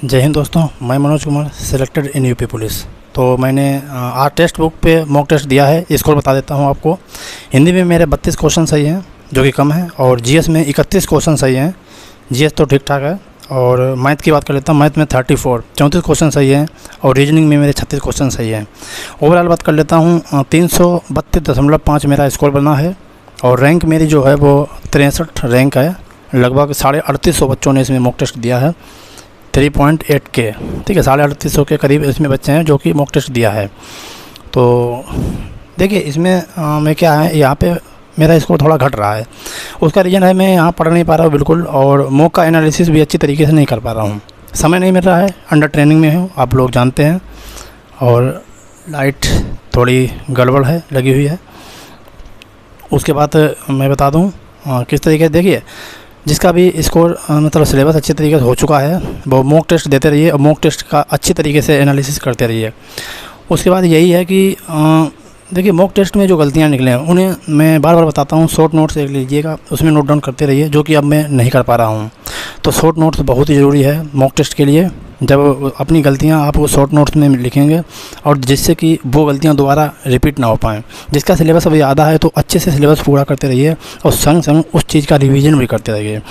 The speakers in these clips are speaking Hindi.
जय हिंद दोस्तों, मैं Manoj Kumar, selected in UP police. तो मैंने आज टेक्स्ट बुक पे मॉक टेस्ट दिया है। स्कोर बता देता हूँ आपको। हिंदी में मेरे 32 क्वेश्चन सही हैं, जो कि कम है, और जीएस में 31 क्वेश्चन सही हैं। जीएस तो ठीक ठाक है। और मैथ की बात कर लेता हूँ, मैथ में 34 क्वेश्चन सही हैं, और रीजनिंग में मेरे 36 क्वेश्चन सही हैं। ओवरऑल बात कर लेता हूँ, 332.5 मेरा स्कोर बना है, और रैंक मेरी जो है वो 63 रैंक है। लगभग 3850 बच्चों ने इसमें मॉक टेस्ट दिया है, 3.8 के, ठीक है, 3850 के करीब इसमें बच्चे हैं जो कि मॉक टेस्ट दिया है। तो देखिए इसमें मैं क्या है, यहाँ पे मेरा स्कोर थोड़ा घट रहा है। उसका रीज़न है, मैं यहाँ पढ़ नहीं पा रहा हूँ बिल्कुल, और मॉक का एनालिसिस भी अच्छी तरीके से नहीं कर पा रहा हूँ। समय नहीं मिल रहा है, अंडर ट्रेनिंग में हूँ, आप लोग जानते हैं, और लाइट थोड़ी गड़बड़ है, लगी हुई है। उसके बाद मैं बता दूँ किस तरीके से, देखिए जिसका भी स्कोर मतलब सिलेबस अच्छे तरीके से हो चुका है, वो मॉक टेस्ट देते रहिए, और मॉक टेस्ट का अच्छी तरीके से एनालिसिस करते रहिए। उसके बाद यही है कि देखिए मॉक टेस्ट में जो गलतियाँ निकले हैं उन्हें मैं बार बार बताता हूँ। शॉर्ट नोट्स एक लीजिएगा, उसमें नोट डाउन करते रहिए, जो कि अब मैं नहीं कर पा रहा हूँ। तो शॉर्ट नोट्स बहुत ही ज़रूरी है मॉक टेस्ट के लिए। जब अपनी गलतियाँ आप वो शॉर्ट नोट्स में लिखेंगे, और जिससे कि वो गलतियाँ दोबारा रिपीट ना हो पाएँ। जिसका सिलेबस अभी आधा है तो अच्छे से सिलेबस पूरा करते रहिए, और संग संग उस चीज़ का रिवीजन भी करते रहिए।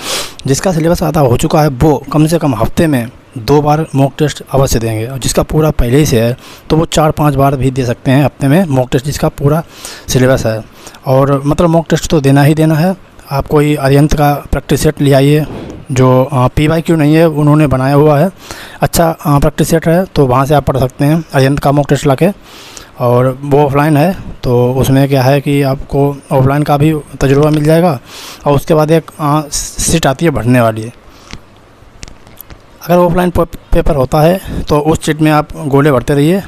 जिसका सिलेबस आधा हो चुका है वो कम से कम हफ्ते में 2 बार मॉक टेस्ट अवश्य देंगे, और जिसका पूरा पहले ही से है तो वो 4-5 बार भी दे सकते हैं हफ्ते में मॉक टेस्ट, जिसका पूरा सिलेबस है। और मतलब मॉक टेस्ट तो देना ही देना है। आप कोई अरिहंत का प्रैक्टिस सेट ले आइए, जो PYQ नहीं है, उन्होंने बनाया हुआ है, अच्छा प्रैक्टिस सेट है, तो वहाँ से आप पढ़ सकते हैं अरिहंत का मॉक टेस्ट लाके। और वो ऑफलाइन है, तो उसमें क्या है कि आपको ऑफलाइन का भी तजुर्बा मिल जाएगा। और उसके बाद एक सीट आती है भरने वाली। अगर ऑफलाइन पेपर होता है तो उस सीट में आप गोले भरते रहिए,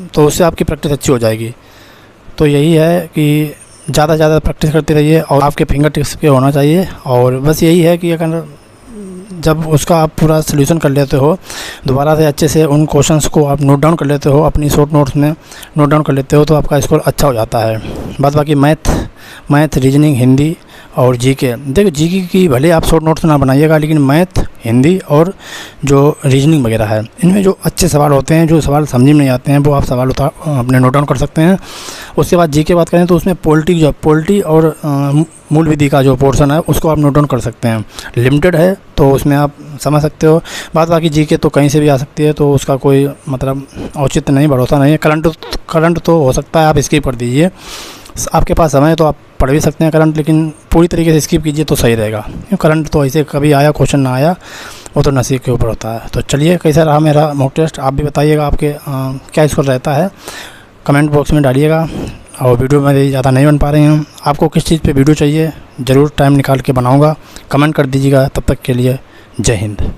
तो उससे आपकी प्रैक्टिस अच्छी हो जाएगी। तो यही है कि ज़्यादा से ज़्यादा प्रैक्टिस करते रहिए, और आपके फिंगर टिप्स पे होना चाहिए। और बस यही है कि अगर जब उसका आप पूरा सलूशन कर लेते हो, दोबारा से अच्छे से उन क्वेश्चंस को आप नोट डाउन कर लेते हो, अपनी शॉर्ट नोट्स में नोट डाउन कर लेते हो, तो आपका स्कोर अच्छा हो जाता है। बाद बाकी मैथ, रीजनिंग, हिंदी और जीके। देखो जीके की भले आप शॉर्ट नोट्स ना बनाइएगा, लेकिन मैथ, हिंदी और जो रीजनिंग वगैरह है, इनमें जो अच्छे सवाल होते हैं, जो सवाल समझ में नहीं आते हैं, वो आप सवाल अपने नोट डाउन कर सकते हैं। उसके बाद जीके बात करें तो उसमें पॉलिटी और मूल विधि का जो पोर्शन है उसको आप नोट डाउन कर सकते हैं। लिमिटेड है तो उसमें आप समझ सकते हो। बाद बाकी जीके तो कहीं से भी आ सकती है, तो उसका कोई मतलब औचित्य नहीं, भरोसा नहीं है। करंट तो हो सकता है आप स्किप कर दीजिए, आपके पास समय है तो आप पढ़ भी सकते हैं करंट, लेकिन पूरी तरीके से स्किप कीजिए तो सही रहेगा। करंट तो ऐसे कभी आया क्वेश्चन ना आया, वो तो नसीब के ऊपर होता है। तो चलिए, कैसा रहा मेरा मॉक टेस्ट, आप भी बताइएगा आपके क्या स्कोर रहता है, कमेंट बॉक्स में डालिएगा। और वीडियो मेरी ज़्यादा नहीं बन पा रही हूँ, आपको किस चीज़ पे वीडियो चाहिए ज़रूर टाइम निकाल के बनाऊँगा, कमेंट कर दीजिएगा। तब तक के लिए जय हिंद।